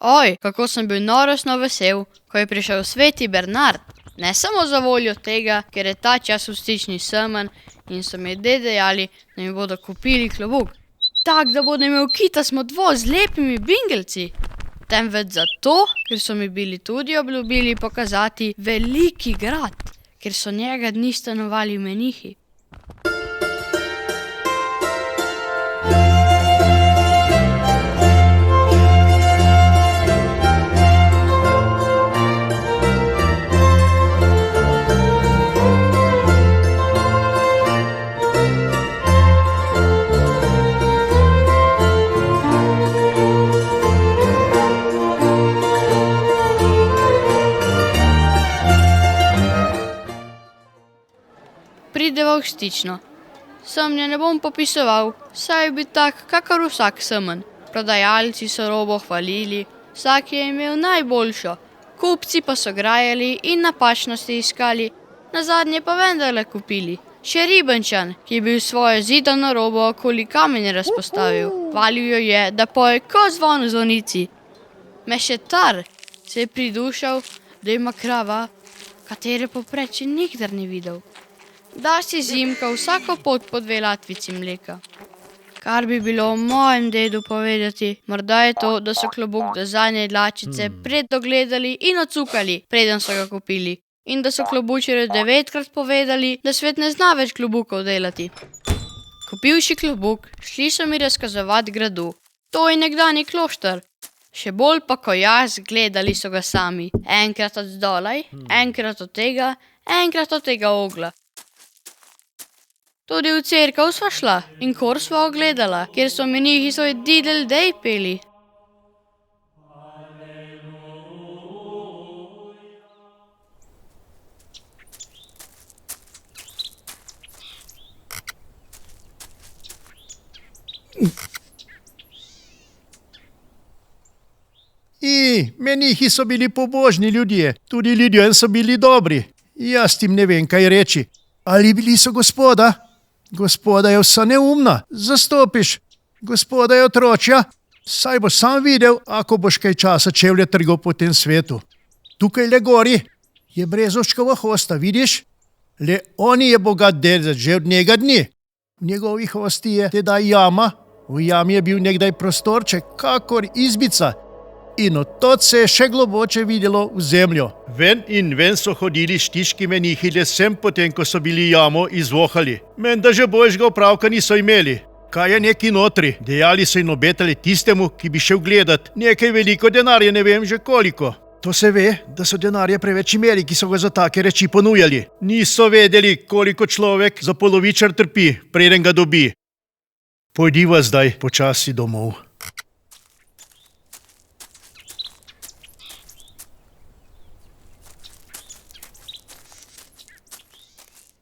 Oj, kako sem bil norosno vesel, ko je prišel sveti Bernard. Ne samo za voljo tega, ker je ta čas v stični semen in so mi dejali, da mi bodo kupili klobuk. Tak, da bodo imel Kitas modvo z lepimi bingelci. Temveč zato, ker so mi bili tudi obljubili pokazati veliki grad, ker so njega dni stanovali menihi. Prideva v Stično. Semnje ne bom popisoval, saj je bil tak, kakor vsak semen. Prodajalci so robo hvalili, vsak je imel najboljšo, kupci pa so grajali in napačnosti iskali, nazadnje pa vendarle kupili. Še Ribenčan, ki je bil svojo zidano robo okoli kamenja razpostavil, hvalil jo je, da poje kot zvon v zvonici. Mešetar se je pridušal, da ima krava, katere popreči nikdar ni videl. Da si zimka vsako pot po 2 latvici mleka. Kar bi bilo o mojem dedu povedati, morda je to, da so klobuk do zadnje dlačice predogledali in ocukali, preden so ga kupili. In da so klobučarju 9-krat povedali, da svet ne zna več klobukov delati. Kupivši klobuk, šli so mi razkazovat gradu. To je nekdanji klošter. Še bolj pa ko jaz, gledali so ga sami. Enkrat od zdolaj, enkrat od tega ogla. Tudi v cerkev sva šla in kor sva ogledala, kjer so menihi svoj Didel Dej peli. Menihi so bili pobožni ljudje, tudi ljudje so bili dobri. Jaz tim ne vem, kaj reči. Ali bili so gospoda? Gospoda je vsa neumna, zastopiš. Gospoda je otročja, saj boš sam videl, ako boš kaj časa čevlje trgal po tem svetu. Tukaj le gori je Brezovčkova hosta, vidiš? Le on je bogat delec že od njega dni. V njegovi hosti je tedaj jama, v jami je bil nekdaj prostorček, kakor izbica. In odtod se je še globoče videlo v zemljo. Ven in ven so hodili štiški menihi le sem potem, ko so bili jamo izvohali. Menda že boljšega opravka niso imeli. Kaj je neki notri? Dejali so in obetali tistemu, ki bi šel gledat. Nekaj veliko denarja, ne vem že koliko. To se ve, da so denarja preveč imeli, ki so ga za take reči ponujali. Niso vedeli, koliko človek za polovičar trpi, preden ga dobi. Pojdiva zdaj počasi domov.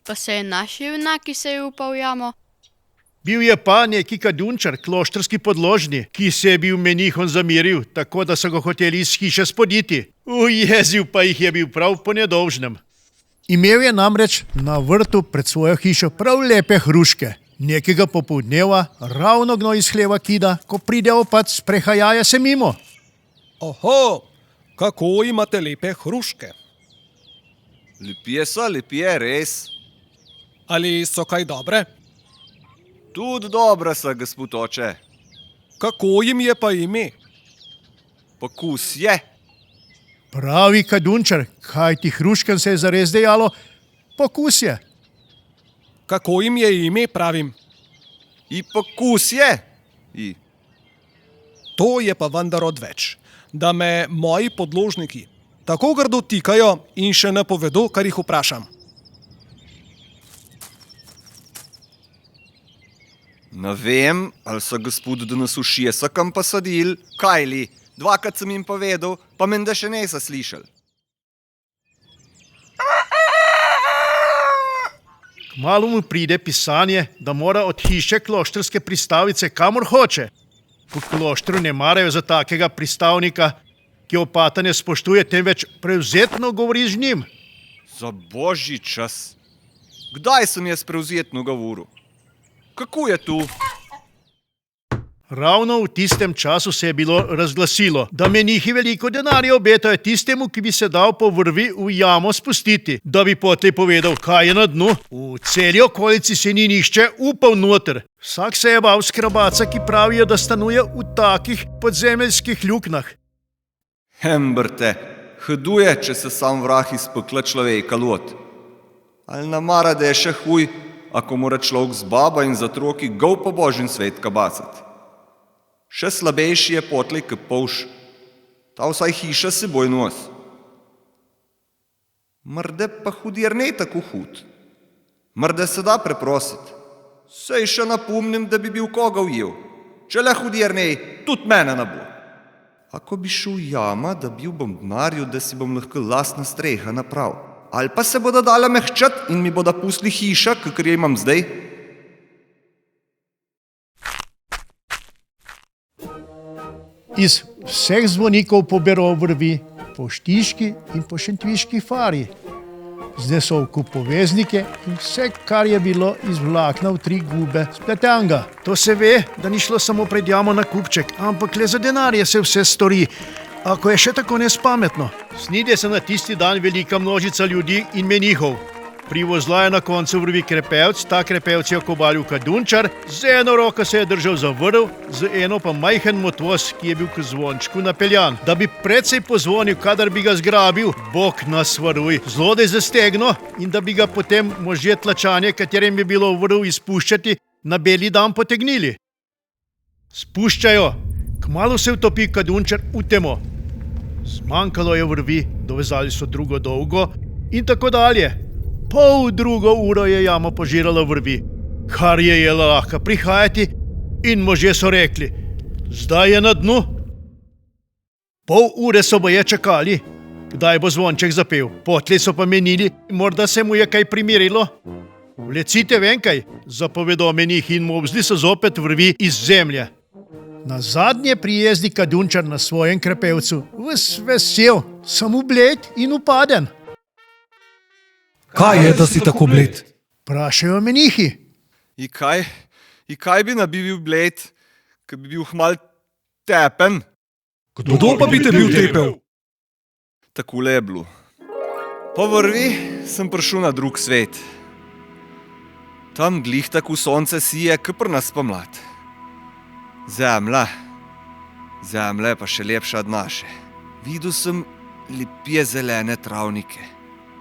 Pa se je naš junak, ki se je upal v jamo? Bil je pa neki kadunčar, kloštrski podložni, ki se je bil menihom zamiril, tako da so ga hoteli iz hiše spoditi. Ujezil pa jih je bil prav po nedolžnem. Imel je namreč na vrtu pred svojo hišo prav lepe hruške. Nekega popoldneva ravno gnoj iz hleva kida, ko pride opat, sprehajaja se mimo. Oho, kako imate lepe hruške. Lepje, res. Ali so kaj dobre? Tudi dobra so, gospod oče. Kako jim je pa ime? Pokus je. Pravi kadunčar, kaj ti hruškam se je zares dejalo? Pokus je. Kako jim je ime, pravim? I pokus je. To je pa vendar odveč, da me moji podložniki tako grdo tikajo in še ne povedo, kar jih vprašam. Ne vem, ali so gospod danes v šesakam posadil, kaj li, 2-krat sem jim povedal, pa menda še niso slišali. Kmalu mu pride pisanje, da mora od hiše kloštrske pristavice kamor hoče. V kloštru ne marajo za takega pristavnika, ki opata ne spoštuje, temveč prevzetno govori z njim. Za božji čas. Kdaj sem jaz prevzetno govoril? Kako je tu? Ravno v tistem času se je bilo razglasilo, da menihi veliko denarja obetajo tistemu, ki bi se dal po vrvi v jamo spustiti, da bi potlej povedal, kaj je na dnu. V celi okolici se ni nihče upal noter. Vsak se je bal skrabaca, ki pravijo, da stanuje v takih podzemeljskih luknah. Hembrte, huduje, če se sam vrah iz pekla človeka lot. Ali namara, da je še huj, ako mora človek z baba in zatroki gol po božji svet kabacati. Še slabejši je potlej k polš, ta vsaj hiša se boj nos. Mrde pa hudir ne tako hud. Mrde se da preprositi. Sej še napomnim, da bi bil koga ujel. Če le hudir ne, tudi mene ne bo. Ako bi šel jama, da bil bom denarju, da si bom lahko lastna streha naprav. Ali pa se bodo dala mehčat in mi bodo pustili hiša, kakor jo imam zdaj. Iz vseh zvonikov pobero vrvi po Štiški in po Šentviški fari. Zdaj so v kup poveznike in vse, kar je bilo iz vlakna v 3 gube spletenega. To se ve, da ni šlo samo pred jamo na kupček, ampak le za denarje se vse stori. Ako je še tako nespametno. Snide se na tisti dan velika množica ljudi in menihov. Privozla je na koncu vrvi krepevc, ta krepevc je okobalil kadunčar, z eno roko se je držal za vrv, z eno pa majhen motvoz, ki je bil k zvončku napeljan. Da bi precej pozvonil, kadar bi ga zgrabil, Bog nas varuj, zlodej za stegno, in da bi ga potem možje tlačanje, katerem je bilo vrv izpuščati, na beli dan potegnili. Spuščajo, kmalu se utopi kadunčar v temo. Zmanjkalo je vrvi, dovezali so drugo dolgo in tako dalje. Pol drugo uro je jama požirala vrvi, kar je lahko prihajati, in možje so rekli, zdaj je na dnu. Pol ure so boje čakali, kdaj bo zvonček zapel, potlej so pa menili, morda se mu je kaj primirilo. Vlecite venkaj, zapovedo menihi in mobzli so zopet vrvi iz zemlje. Na zadnje prijezdi kadunčar na svojem krepevcu, ves vesel, samo bled in upaden. Kaj je, da si tako bled? Prašajo menihi. I kaj bi nabil bled, ki bi bil hmal tepen? Kdo pa bi te bil tepel? Takole je bilo. Po vrvi sem prišel na drug svet. Tam glih tako sonce sije, k pri nas pomlad. Zemlja je pa še lepša od naše. Videl sem lepje zelene travnike.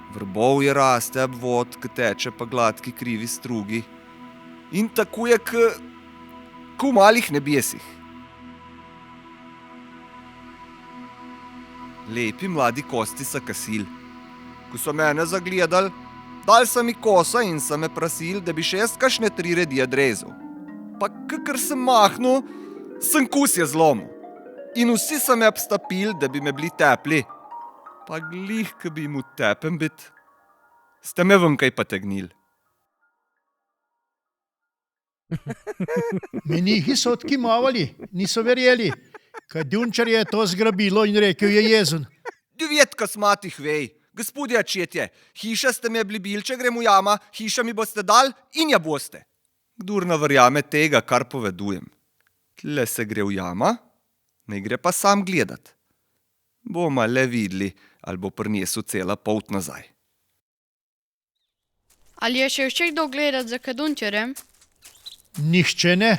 Vrbovje raste ob vod, ki teče pa gladki krivi strugi. In tako je k v malih nebesih. Lepi mladi kosti so kasil. Ko so mene zagledali, dal so mi kosa in so me prosili, da bi še jaz kakšne 3 redi odrezal. Pa kakor sem mahnil, sem kusje zlomil. In vsi so me obstopili, da bi me bili tepli. Pa glih, ki bi mu tepen bit, ste me venkaj potegnili. Menihi so odkimavali, niso verjeli. Kadunčar je to zgrabilo in rekel je jezen. 9 kosmatih vej, gospodje očetje, hiša ste me blibil, če grem v jama, hiša mi boste dal in ja boste. Kdor ne verjame tega, kar povedujem. Tle se gre v jama, ne gre pa sam gledat. Bomo le videli, ali bo prinesel cela polt nazaj. Ali je še kdo gledat za kadunčarjem? Nihče ne.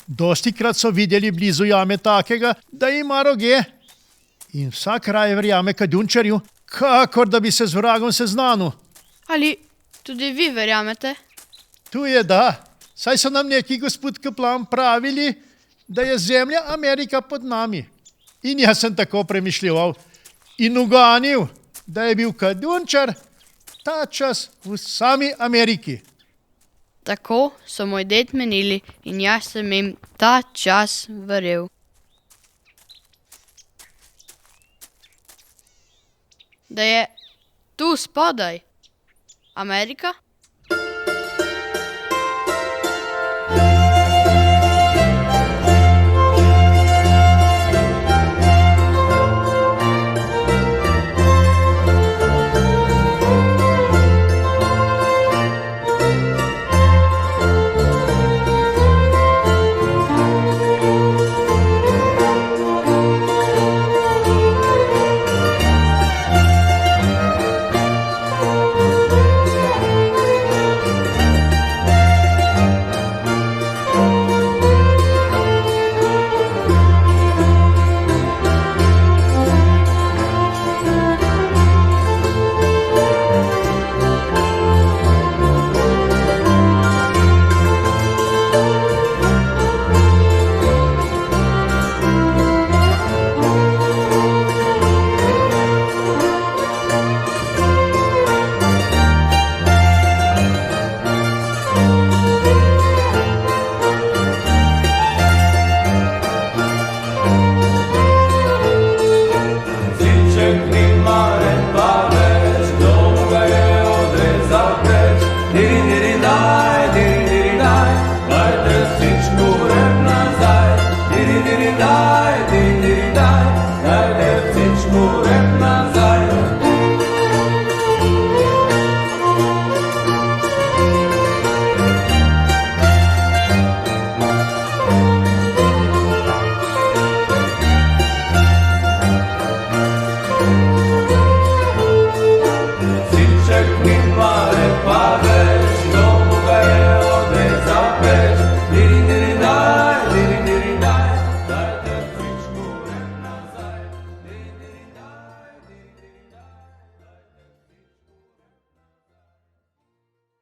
Dostikrat so videli blizu jame takega, da ima roge. In vsak raje verjame kadunčarju, kakor da bi se z vragom seznanil. Ali tudi vi verjamete? Tu je da. Saj so nam neki gospod kaplan pravili, da je zemlja Amerika pod nami. In jaz sem tako premišljeval in uganil, da je bil kadunčar ta čas v sami Ameriki. Tako so moj ded menili in jaz sem jim ta čas verjel. Da je tu spodaj Amerika?